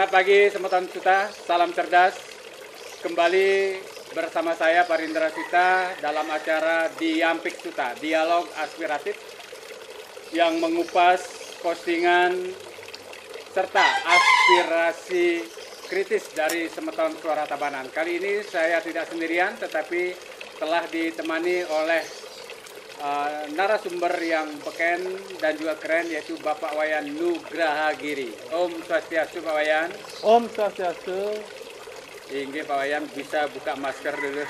Selamat pagi Semeton Suta, salam cerdas. Kembali bersama saya Parindra Suta dalam acara Diampik Suta, dialog aspiratif yang mengupas postingan serta aspirasi kritis dari Semeton Suara Tabanan. Kali ini saya tidak sendirian, tetapi telah ditemani oleh narasumber yang beken dan juga keren, yaitu Bapak Wayan Nugrahagiri. Om Swastiastu Pak Wayan. Om Swastiastu. Hingga Pak Wayan bisa buka masker dulu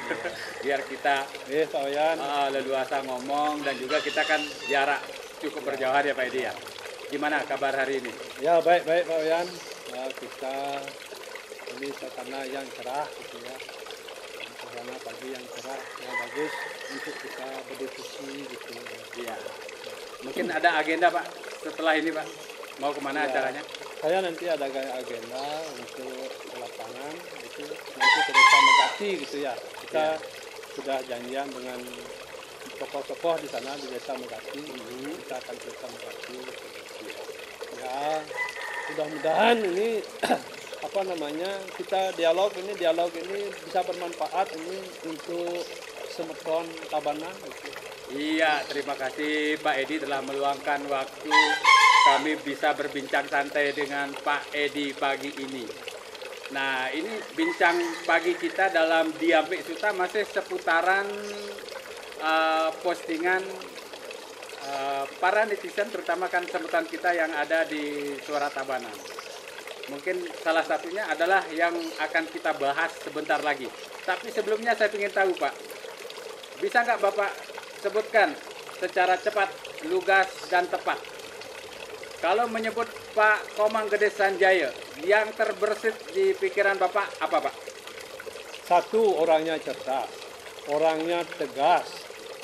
biar kita Pak Wayan leluasa ngomong, dan juga kita kan jarak cukup berjauhan ya Pak Edi ya. Gimana kabar hari ini? Ya baik-baik Pak Wayan. Kita ini suasana yang cerah gitu ya. Suasana pagi yang cerah, yang bagus untuk kita berdiskusi gitu. Iya. Mungkin ada agenda Pak setelah ini Pak? Mau kemana Ya, acaranya? saya nanti ada agenda untuk ke lapangan itu nanti ke desa Megati gitu ya. Kita sudah janjian dengan tokoh-tokoh di sana di desa Megati. Kita akan ke desa Megati. Ya, mudah-mudahan ini apa namanya, kita dialog ini bisa bermanfaat ini untuk Semeton Tabanan gitu. Iya, terima kasih Pak Edi telah meluangkan waktu kami bisa berbincang santai dengan Pak Edi pagi ini. Nah, ini bincang pagi kita dalam Diampik Suta masih seputaran postingan para netizen, terutama kan semeton kita yang ada di Suara Tabanan. Mungkin salah satunya adalah yang akan kita bahas sebentar lagi. Tapi sebelumnya saya ingin tahu Pak, bisa nggak Bapak sebutkan secara cepat, lugas, dan tepat, kalau menyebut Pak Komang Gede Sanjaya, yang terbersit di pikiran Bapak apa Pak? Satu, orangnya cerdas, orangnya tegas,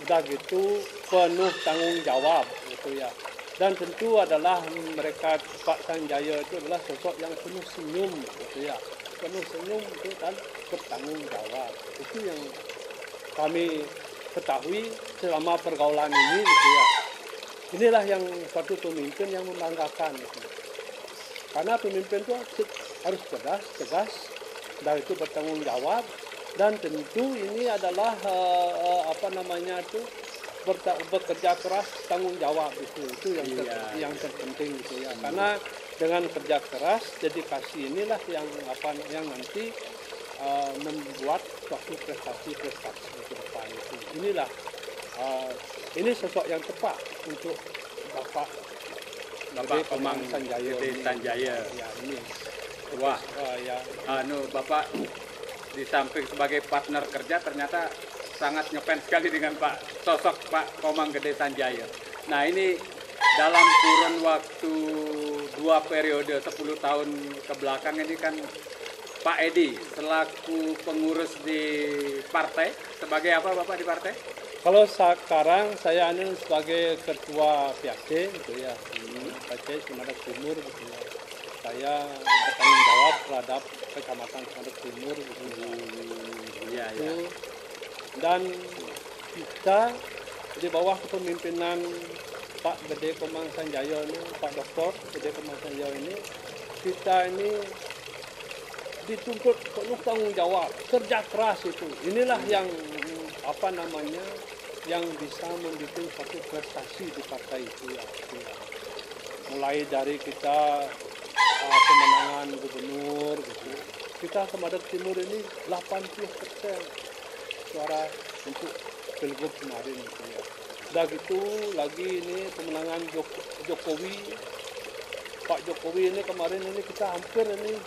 udah gitu penuh tanggung jawab gitu ya. Dan tentu adalah mereka, Pak Sanjaya itu adalah sosok yang penuh senyum gitu ya. Penuh senyum itu dan bertanggung jawab. Itu yang kami ketahui selama pergaulan ini gitu ya. Inilah yang suatu pemimpin yang membanggakan gitu. Karena pemimpin itu harus cerdas, tegas, dan itu bertanggung jawab, dan tentu ini adalah bekerja keras, tanggung jawab itu yang terpenting gitu ya. Karena dengan kerja keras, dedikasi inilah yang nanti membuat suatu prestasi ke depan itu. Inilah ini sosok yang tepat untuk Bapak Komang Sanjaya. Gede Sanjaya. Ya, ini. Wah, Ya. Bapak di samping sebagai partner kerja ternyata sangat ngefans sekali dengan sosok Pak Komang Gede Sanjaya. Nah, ini dalam kurun waktu 2 periode 10 tahun ke belakang ini kan Pak Edi selaku pengurus di partai, sebagai apa Bapak di partai? Kalau sekarang saya ini sebagai ketua PAC gitu ya, PAC Sumatera Timur gitu ya. Saya bertanggung jawab terhadap Kecamatan Sumatera Timur gitu. Iya. Dan kita di bawah kepemimpinan Pak Gede Komang Sanjaya ini, Pak Dr. Gede Komang Sanjaya ini, kita ini dituntut penuh tanggung jawab, kerja keras itu. Inilah yang yang bisa membuat suatu prestasi di partai itu ya. Mulai dari kita pemenangan gubernur gitu. Kita Sumatera Timur ini 80% suara untuk pilgub kemarin gitu ya. Udah gitu lagi ini pemenangan Jokowi, Pak Jokowi ini kemarin ini kita hampir ini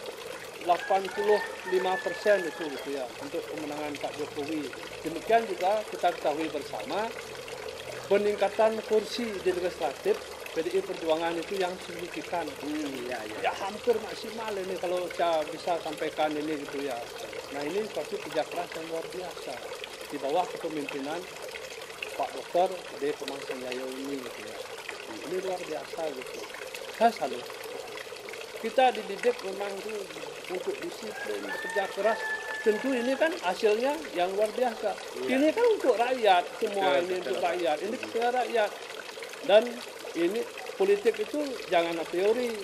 85% itu gitu ya untuk kemenangan Pak Jokowi. Demikian juga kita ketahui bersama peningkatan kursi di legislatif PDI Perjuangan itu yang signifikan. Ya hampir maksimal ini kalau saya bisa sampaikan ini gitu ya. Nah, ini suatu kerja keras yang luar biasa di bawah kepemimpinan Pak Dr. Gede Komang Sanjaya ini gitu ya. Ini luar biasa gitu. Saya salut. Kita dididik memang itu untuk disiplin, bekerja keras. Tentu ini kan hasilnya yang luar biasa. Ini kan untuk rakyat, semua ini untuk rakyat. Ini kepada rakyat. Dan ini politik itu jangan a priori.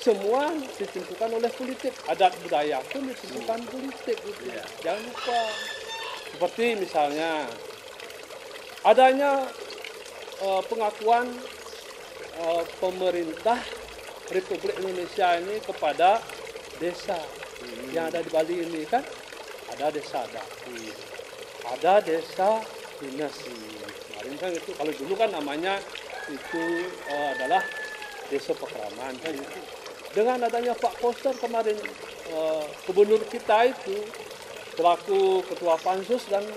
semua ditentukan oleh politik, adat budaya pun ditentukan politik gitu. Iya. Jangan lupa. Seperti misalnya adanya pengakuan pemerintah Republik Indonesia ini kepada desa yang ada di Bali ini kan, ada desa adat, ada desa dinas. Kemarin kan itu, kalau dulu kan namanya itu adalah desa Pekraman kan itu. Dengan adanya Pak Koster kemarin, gubernur kita itu selaku ketua pansus dan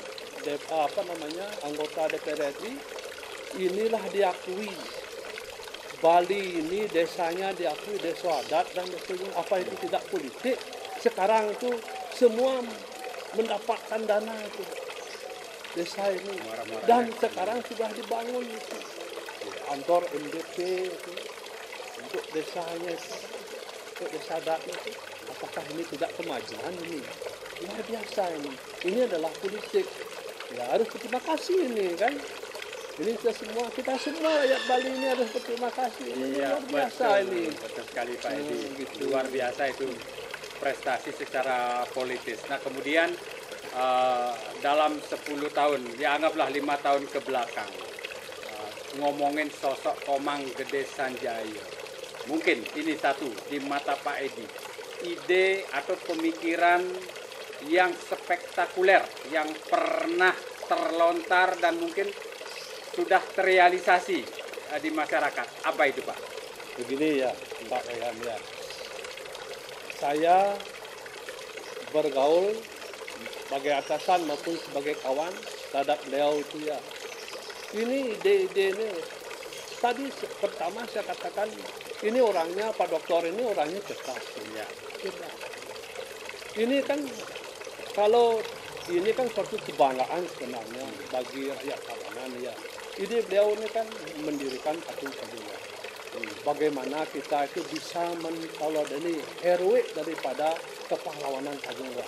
anggota DPR RI, inilah diakui Bali ini desanya diakui desa adat dan desa apa itu tidak politik. Sekarang itu semua mendapatkan dana itu desa ini, dan sekarang sudah dibangun itu kantor MDP itu untuk desanya itu, untuk desa adatnya itu. Apakah ini tidak kemajuan ini? Luar biasa ini. Ini adalah politik. Ya harus berterima kasih ini kan. Ini kita semua rakyat Bali ini harus berterima kasih. Ini Iya, luar biasa betul, ini. betul sekali Pak Edi. Gitu. Luar biasa itu prestasi secara politis. Nah kemudian dalam 10 tahun, ya anggaplah 5 tahun ke belakang, ngomongin sosok Komang Gede Sanjaya. Mungkin ini satu di mata Pak Edi, ide atau pemikiran yang spektakuler, yang pernah terlontar dan mungkin sudah terrealisasi di masyarakat. Apa itu Pak? Begini ya Pak Rehan ya. Saya bergaul sebagai atasan maupun sebagai kawan terhadap beliau itu ya. Ini ide-ide ini tadi pertama saya katakan ini orangnya Pak Doktor ini orangnya cerdas. Ya. Cerdas. Ini kan kalau ini kan suatu kebanggaan sebenarnya bagi rakyat Tabanan ya. Ide beliau ini kan mendirikan patung Kagungwa. Bagaimana kita itu bisa mentoleransi heroik daripada kepahlawanan Kagungwa.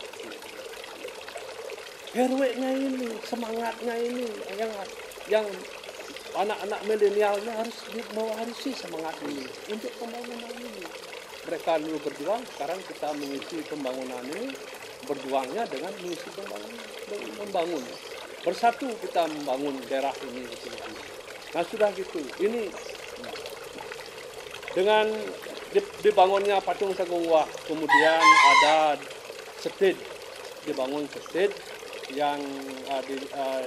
Heroiknya ini, semangatnya ini yang anak-anak milenialnya harus mewarisi semangat ini untuk pembangunan ini. Mereka dulu berjuang, sekarang kita mengisi pembangunan ini, berjuangnya dengan mengisi pembangunan, membangun. Bersatu kita membangun daerah ini. Nah sudah gitu, ini dengan dibangunnya patung Kagungwa, kemudian ada seted, dibangun seted yang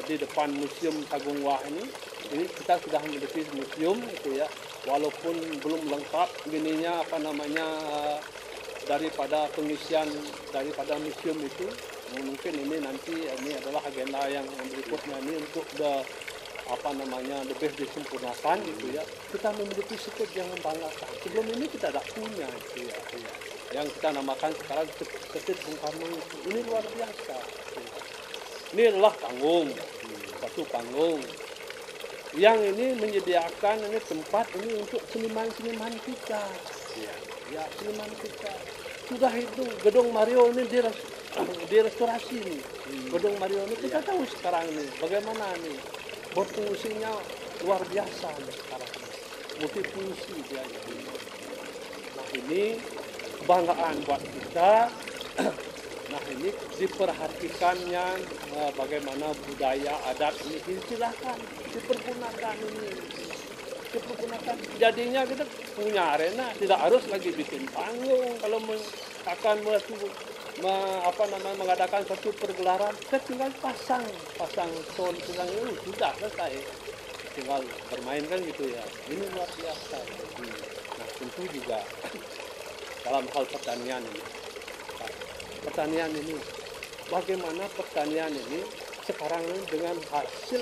di depan museum Kagungwa ini kita sudah memiliki museum itu ya, walaupun belum lengkap gininya daripada pengisian daripada museum itu. Mungkin ini nanti ini adalah agenda yang berikutnya ini untuk lebih disempurnakan gitu ya. Kita memiliki seted yang membanggakan. Sebelum ini kita tidak punya itu ya. Yang kita namakan sekarang seted Bung Karno itu. Ini luar biasa. Ini adalah panggung, satu panggung. Yang ini menyediakan ini tempat ini untuk seniman-seniman kita. Ya, seniman kita. Sudah itu gedung Mario ini direstorasi nih. Gedung Mario ini kita tahu sekarang ini bagaimana nih berfungsinya luar biasa nih sekarang. Multifungsi dia. Nah ini kebanggaan buat kita. Nah ini diperhatikannya bagaimana budaya adat ini silahkan dipergunakan ini. Dipergunakan. Jadinya kita punya arena, tidak harus lagi bikin panggung. Kalau akan mengadakan satu pergelaran, kita tinggal pasang sound itu sudah selesai. Tinggal bermain kan gitu ya. Ini luar biasa. Nah tentu juga dalam hal pertanian ini. Pertanian ini, bagaimana pertanian ini sekarang ini dengan hasil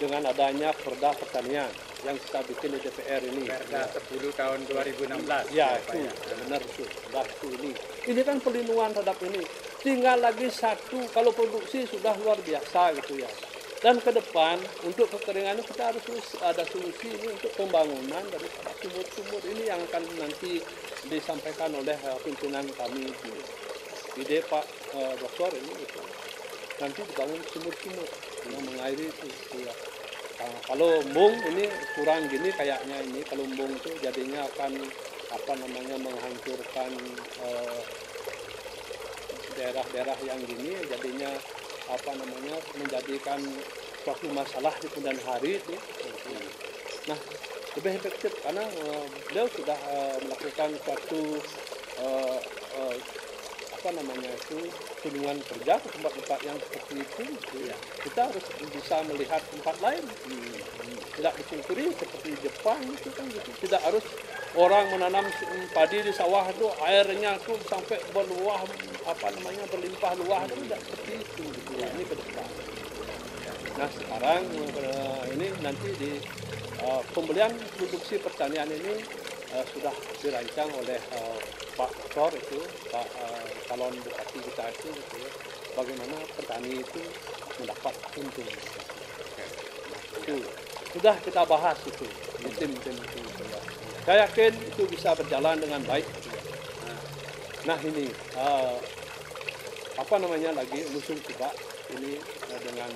dengan adanya perda pertanian yang kita bikin di DPR ini. Perda 10 tahun 2016. Ya itu, benar itu. Ini kan perlindungan terhadap ini. Tinggal lagi satu, kalau produksi sudah luar biasa gitu ya. Dan ke depan untuk kekeringan kita harus ada solusi ini untuk pembangunan daripada sumur-sumur ini yang akan nanti disampaikan oleh pimpinan kami itu. Ide Pak Doktor ini gitu. Nanti dibangun sumur-sumur yang mengairi itu. Ya. Kalau embung ini kurang gini kayaknya ini, kalau embung itu jadinya akan menghancurkan daerah-daerah yang gini, jadinya menjadikan suatu masalah di kemudian hari itu. Nah, lebih efektif karena beliau sudah melakukan suatu kunjungan kerja ke tempat-tempat yang seperti itu. Kita harus bisa melihat tempat lain, tidak dipungkiri seperti Jepang itu kan gitu. Tidak harus orang menanam padi di sawah itu airnya tuh sampai berlimpah luah, tidak seperti itu gitu ya. Ini ke depan. Nah, sekarang ini nanti di pembelian produksi pertanian ini sudah dirancang oleh Pak Dr. itu, Pak calon bupati kita itu gitu ya. Bagaimana petani itu mendapat untung. Itu sudah kita bahas itu di tim-tim itu. Saya yakin itu bisa berjalan dengan baik. Nah ini lagi musim juga ini dengan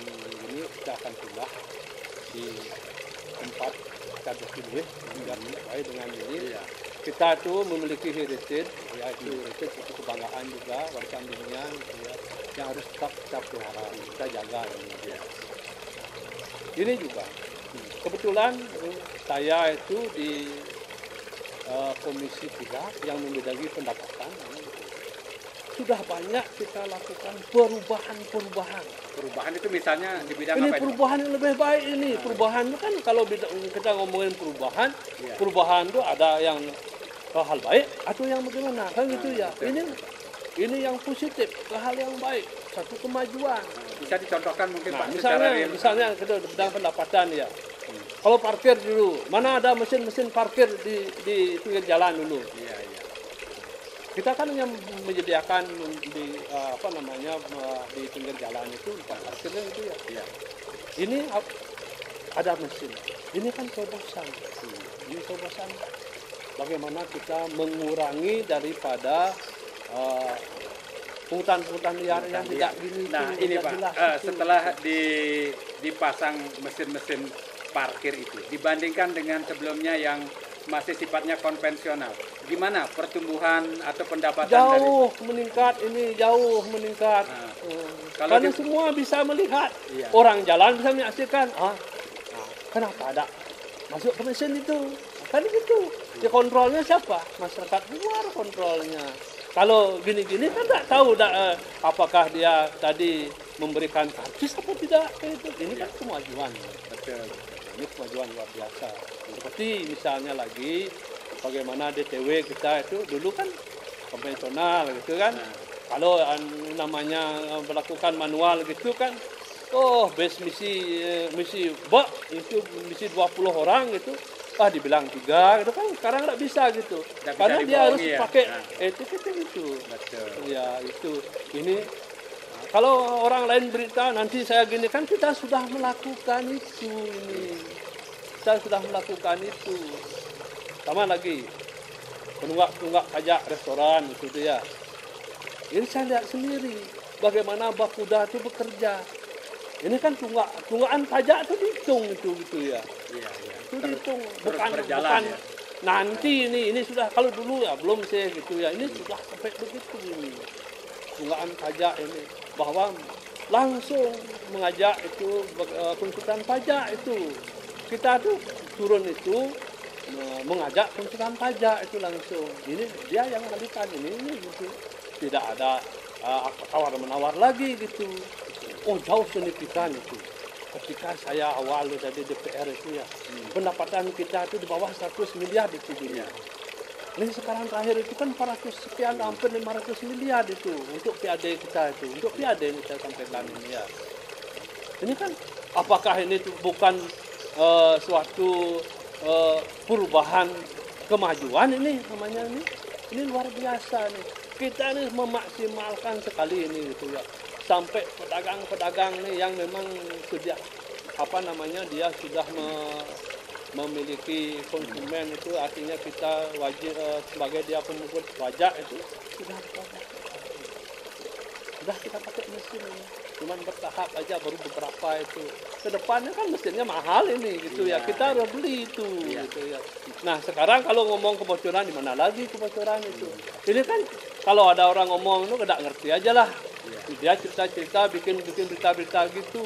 ini kita akan pindah di tempat kita berpilih dengan ini. Kita itu memiliki heritage, yaitu heritage itu kebanggaan juga warisan dunia gitu ya, yang harus tetap kita pelihara, kita jaga. Ini juga kebetulan saya itu di Komisi 3 yang membidangi pendapatan. Sudah banyak kita lakukan perubahan. Perubahan itu misalnya di bidang ini apa? Ini perubahan yang lebih baik ini. Perubahan itu kan kalau kita ngomongin perubahan itu ada yang hal baik atau yang bagaimana kan gitu ya. Ini yang positif, hal yang baik, satu kemajuan. Bisa dicontohkan mungkin Pak? Misalnya kita bidang pendapatan ya. Kalau parkir dulu, mana ada mesin-mesin parkir di pinggir jalan dulu. Kita kan yang menyediakan di di pinggir jalan itu parkirnya itu ya. Ini ada mesin. Ini kan terobosan. Ini terobosan. Bagaimana kita mengurangi daripada pungutan liar yang tidak gini. Nah ini Pak, setelah dipasang mesin-mesin parkir itu dibandingkan dengan sebelumnya yang masih sifatnya konvensional, gimana pertumbuhan atau pendapatan jauh meningkat. Karena semua bisa melihat, orang jalan bisa menyaksikan. Kenapa ada masuk ke mesin itu? Kan gitu. Ya kontrolnya siapa? Masyarakat luar kontrolnya. Kalau gini-gini kan tak tahu apakah dia tadi memberikan karcis atau tidak. Ini kan kemajuan. Betul. Ini kemajuan luar biasa. Seperti misalnya lagi bagaimana DTW kita itu dulu kan konvensional gitu kan. Kalau namanya melakukan manual gitu kan, base misi bak itu misi 20 orang gitu. Dibilang 3 gitu kan, sekarang nggak bisa gitu. Karena dia harus pakai itu. Betul. Ya itu. Ini kalau orang lain berita nanti saya gini kan, kita sudah melakukan itu ini. Kita sudah melakukan itu. Sama lagi penunggak pajak restoran itu dia. Ini saya lihat sendiri bagaimana Bakuda itu bekerja. Ini kan tunggakan pajak itu dihitung itu gitu ya. Itu dihitung bukan nanti ini sudah, kalau dulu ya belum sih gitu ya. Ini sudah sampai begitu ini. Tunggakan pajak ini bahwa langsung mengajak itu konsultan pajak itu. Kita tuh turun itu mengajak konsultan pajak itu langsung. Ini dia yang melakukan ini gitu. Tidak ada tawar-menawar lagi gitu. Jauh signifikan itu. Ketika saya awal dari DPR itu ya, pendapatan kita itu di bawah 100 miliar itu dunia. Ini sekarang terakhir itu kan 400 sekian, hampir 500 miliar itu untuk PAD kita itu. Untuk PAD ini saya sampaikan ini ya. Ini kan apakah ini bukan suatu perubahan kemajuan ini namanya ini? Ini luar biasa nih. Kita ini memaksimalkan sekali ini gitu ya. Sampai pedagang-pedagang nih yang memang sudah dia sudah memiliki konsumen itu, artinya kita wajib sebagai dia pemungut pajak itu sudah udah kita pakai mesin ini. Cuman bertahap aja, baru beberapa itu. Kedepannya kan mesinnya mahal ini gitu ya. Kita harus beli itu gitu ya. Nah sekarang kalau ngomong kebocoran, di mana lagi kebocoran itu? Ini kan kalau ada orang ngomong itu nggak ngerti aja lah. Dia cerita-cerita, bikin berita-berita gitu.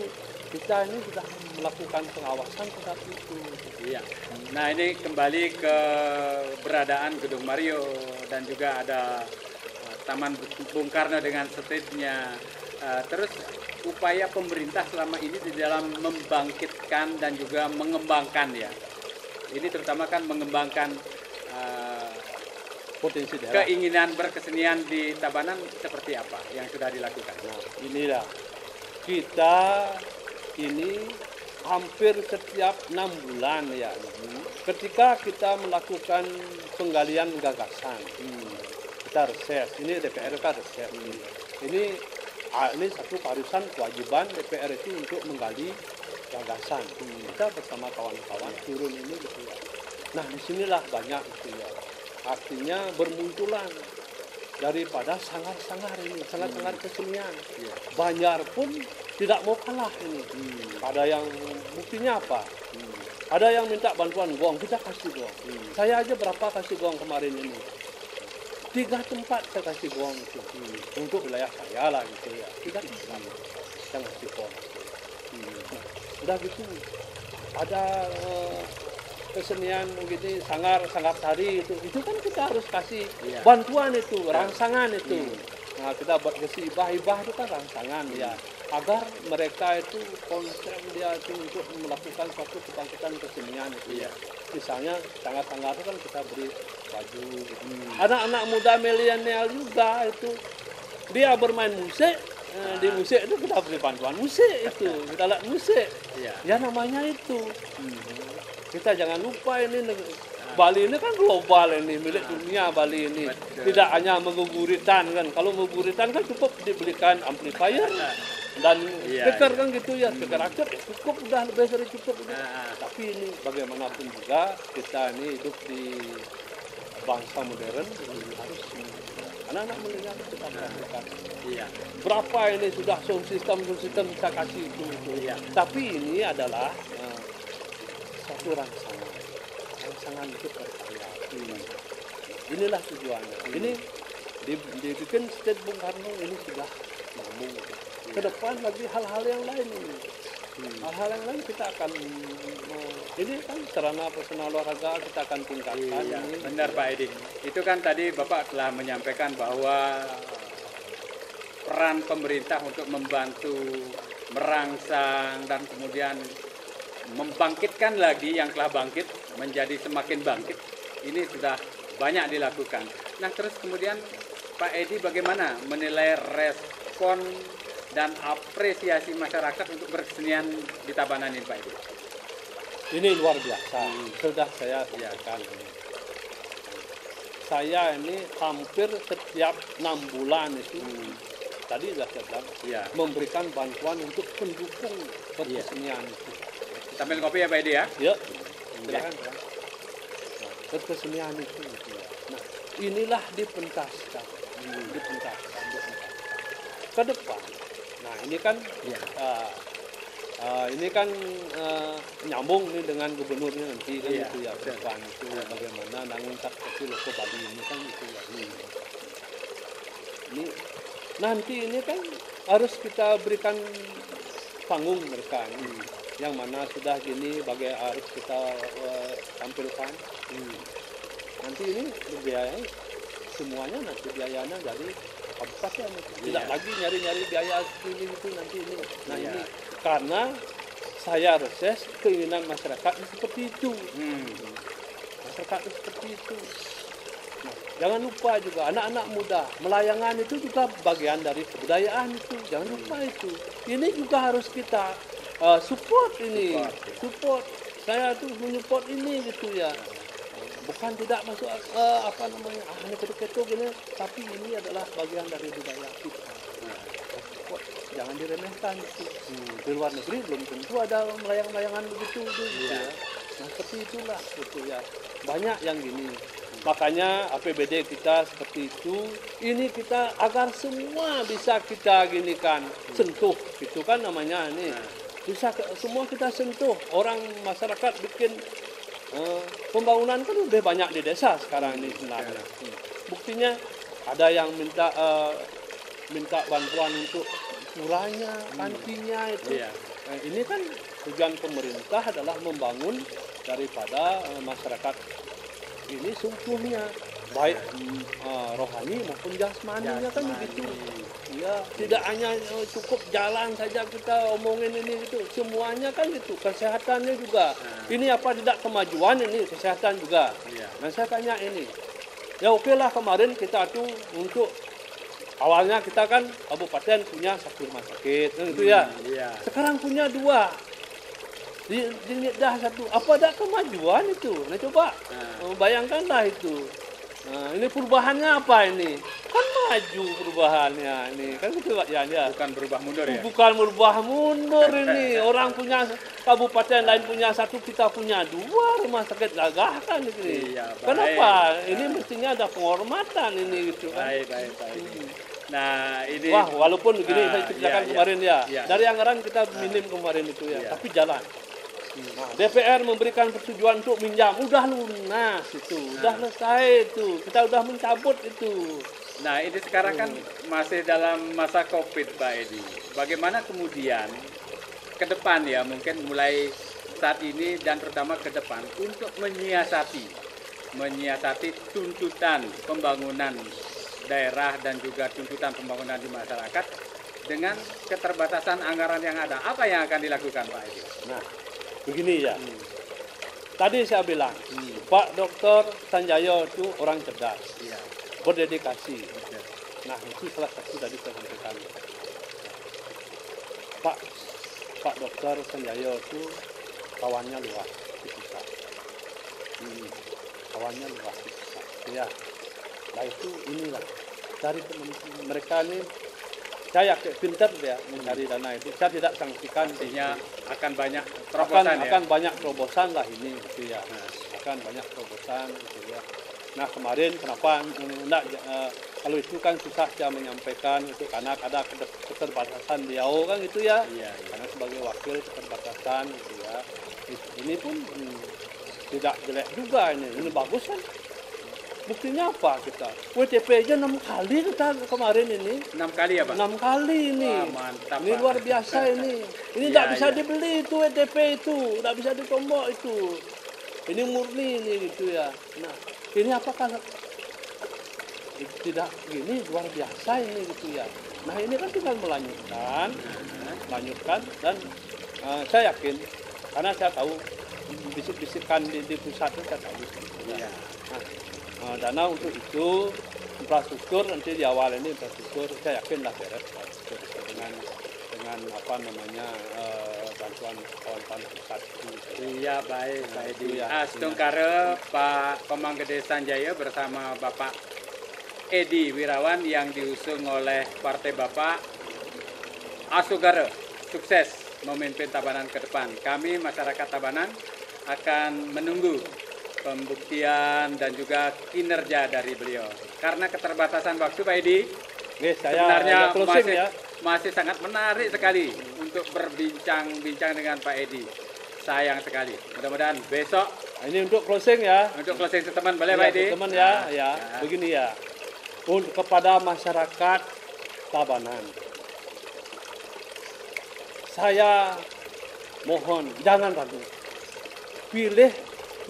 Kita ini sudah melakukan pengawasan terhadap itu. Iya. Nah ini kembali ke beradaan Gedung Mario dan juga ada Taman Bung Karno dengan streetnya. Terus upaya pemerintah selama ini di dalam membangkitkan dan juga mengembangkan ya. Ini terutama kan mengembangkan Potensi daerah. keinginan berkesenian di Tabanan seperti apa yang sudah dilakukan? Nah, inilah kita ini hampir setiap 6 bulan ya. Ketika kita melakukan penggalian gagasan, kita reses. Ini DPR kan reses. Ini satu keharusan kewajiban DPR itu untuk menggali gagasan. Kita bersama kawan-kawan turun ini gitu ya. Nah disinilah banyak gitu ya. Artinya bermunculan daripada sangar-sangar ini, sangar-sangar kesenian. Banjar pun tidak mau kalah ini. Ada yang buktinya apa? Ada yang minta bantuan gong, kita kasih gong. Saya aja berapa kasih gong kemarin ini? 3 tempat saya kasih gong itu untuk wilayah saya lah gitu ya. 3 tempat yang kasih gong. Nah, udah gitu ada kesenian begini sangar tari itu kan kita harus kasih bantuan itu, rangsangan itu. Nah kita buat kasih hibah itu kan rangsangan ya, agar mereka itu konsep dia itu untuk melakukan suatu kebangkitan kesenian itu ya. Misalnya sangar-sangar itu kan kita beri baju gitu. Anak-anak muda milenial juga itu dia bermain musik. Di musik itu kita beri bantuan musik itu, kita lihat musik ya namanya itu. Kita jangan lupa ini Bali ini kan global ini, milik dunia Bali ini. Tidak hanya mengguguritan kan. Kalau mengguguritan kan cukup dibelikan amplifier dan speaker kan gitu ya. Speaker aktif cukup, udah lebih dari cukup. Tapi ini bagaimanapun juga kita ini hidup di bangsa modern, harus anak-anak milenial kita melakukan. Berapa ini sudah sound system kita kasih itu. Tapi ini adalah satu rangsangan untuk berkarya. Inilah tujuannya. Ini dibikin state Bung Karno ini sudah nyambung. Ke depan lagi hal-hal yang lain ini. Hal-hal yang lain kita akan ini kan sarana personal olahraga kita akan tingkatkan. Ini. Benar Pak Edi. Itu kan tadi Bapak telah menyampaikan bahwa peran pemerintah untuk membantu merangsang dan kemudian membangkitkan lagi yang telah bangkit menjadi semakin bangkit. Ini sudah banyak dilakukan. Nah terus kemudian Pak Edi bagaimana menilai respon dan apresiasi masyarakat untuk berkesenian di Tabanan ini Pak Edi? Ini luar biasa. Sudah saya siapkan. Saya ini hampir setiap 6 bulan itu tadi sudah saya bilang memberikan bantuan untuk pendukung berkesenian itu. Sambil kopi ya Pak Edi ya? Ya, silakan. Nah, berkesenian itu gitu ya. Nah, inilah dipentaskan. Ke depan. Nah, ini kan ini kan nyambung nih dengan gubernurnya nanti kan gitu ya. Ke depan itu bagaimana nangun saksi loko Bali ini kan gitu ya. Ini nanti ini kan harus kita berikan panggung mereka ini. Yang mana sudah gini harus kita tampilkan. Nanti ini biayanya semuanya nanti biayanya dari kabupaten. Tidak lagi nyari-nyari biaya ini itu nanti ini. Nah ini karena saya reses keinginan masyarakat seperti itu. Masyarakat seperti itu. Nah, jangan lupa juga anak-anak muda melayangan itu juga bagian dari kebudayaan itu. Jangan lupa itu. Ini juga harus kita support ini, support. Saya tuh menyupport ini gitu ya. Bukan tidak masuk ini ketuk gini, tapi ini adalah bagian dari budaya kita. Jangan diremehkan itu. Di luar negeri belum tentu ada melayang-layangan begitu gitu ya. Nah seperti itulah gitu ya. Banyak yang gini. Makanya APBD kita seperti itu. Ini kita agar semua bisa kita ginikan, sentuh, itu kan namanya ini. Bisa semua kita sentuh. Orang masyarakat bikin pembangunan kan udah banyak di desa sekarang ini sebenarnya. Buktinya ada yang minta bantuan untuk puranya, pantinya itu. Nah, ini kan tujuan pemerintah adalah membangun daripada masyarakat ini seutuhnya, baik rohani maupun jasmaninya kan begitu. Ya, tidak hanya cukup jalan saja kita omongin ini gitu, semuanya kan gitu. Kesehatannya juga. Ini apa tidak kemajuan ini kesehatan juga. Nah saya tanya ini, ya oke lah kemarin kita tuh untuk awalnya kita kan kabupaten punya satu rumah sakit, gitu ya. Sekarang punya 2. Dah satu, apa ada kemajuan itu? Nah coba bayangkanlah itu. Nah, ini perubahannya apa ini? Kan maju perubahannya ini. Kan gitu Pak Jan ya. Bukan berubah mundur ya. Bukan berubah mundur ini. Orang punya kabupaten lain punya 1, kita punya 2 rumah sakit gagah kan ini. Kenapa? Ini mestinya ada penghormatan ini gitu kan. Baik. Nah, ini walaupun begini saya ceritakan kemarin ya. Dari anggaran kita minim kemarin itu ya, tapi jalan. Nah, DPR memberikan persetujuan untuk minjam, udah lunas itu, udah selesai itu, kita udah mencabut itu. Nah, ini sekarang kan masih dalam masa COVID, Pak Edi. Bagaimana kemudian ke depan ya, mungkin mulai saat ini dan terutama ke depan untuk menyiasati tuntutan pembangunan daerah dan juga tuntutan pembangunan di masyarakat dengan keterbatasan anggaran yang ada. Apa yang akan dilakukan, Pak Edi? Nah, begini ya. Tadi saya bilang, Pak Dr. Sanjaya itu orang cerdas, berdedikasi. Nah, itu salah satu tadi saya sampaikan. Pak Dr. Sanjaya itu kawannya luas di pusat. Kawannya luas di pusat. Ya. Nah itu inilah dari teman-teman mereka ini, saya pintar ya mencari dana itu. Saya tidak sangsikan artinya akan banyak terobosan akan banyak terobosan lah ini gitu ya. Akan banyak terobosan gitu ya. Nah kemarin kenapa enggak kalau itu kan susah saya menyampaikan itu karena ada keterbatasan beliau kan gitu ya. Karena sebagai wakil keterbatasan gitu ya. Ini pun tidak jelek juga ini bagus kan. Buktinya apa kita? WTP aja 6 kali kita kemarin ini. 6 kali ya Pak? 6 kali ini. Wah, mantap, ini Pak. luar biasa ini. Ini tidak bisa dibeli itu WTP itu. Tidak bisa ditombok itu. Ini murni ini gitu ya. Nah ini apakah tidak gini luar biasa ini gitu ya. Nah ini kan tinggal melanjutkan dan saya yakin karena saya tahu bisik-bisikan di pusat itu saya tahu. Dana untuk itu infrastruktur nanti di awal ini infrastruktur saya yakin lah beres dengan apa namanya bantuan kawan-kawan pusat. Iya baik Pak Edi. Astung Kare Pak Pemanggede Sanjaya bersama Bapak Edi Wirawan yang diusung oleh partai Bapak Asugara. Sukses memimpin Tabanan ke depan. Kami masyarakat Tabanan akan menunggu pembuktian dan juga kinerja dari beliau. Karena keterbatasan waktu Pak Edi, sebenarnya masih sangat menarik sekali untuk berbincang-bincang dengan Pak Edi. Sayang sekali. Mudah-mudahan besok. Ini untuk closing ya. Untuk closing statement boleh Pak Edi? Teman ya. Begini ya. Untuk kepada masyarakat Tabanan, saya mohon jangan ragu. Pilih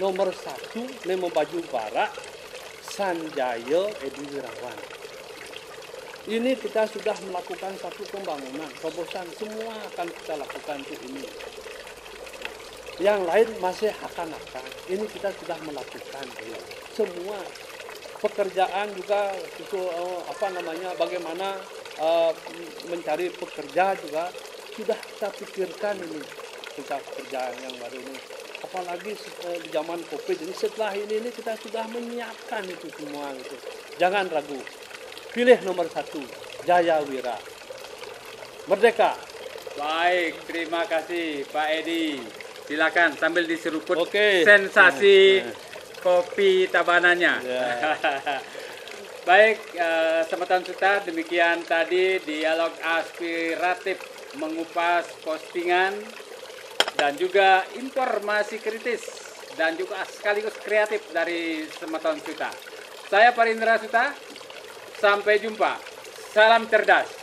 nomor 1 Nemo Baju Barak Sanjaya Edi Wirawan. Ini kita sudah melakukan satu pembangunan, terobosan semua akan kita lakukan untuk ini. Yang lain masih akan. Ini kita sudah melakukan semua pekerjaan juga bagaimana mencari pekerja juga sudah kita pikirkan ini pekerjaan yang baru ini. Apalagi di zaman COVID ini setelah ini kita sudah menyiapkan itu semua gitu. Jangan ragu. Pilih nomor 1 Jaya Wira. Merdeka. Baik, terima kasih Pak Edi. Silakan sambil diseruput Oke. sensasi kopi Tabanannya. Ya. Baik, Semeton Suta, demikian tadi dialog aspiratif mengupas postingan dan juga informasi kritis dan juga sekaligus kreatif dari Semeton Suta. Saya Parindra Suta, sampai jumpa. Salam cerdas.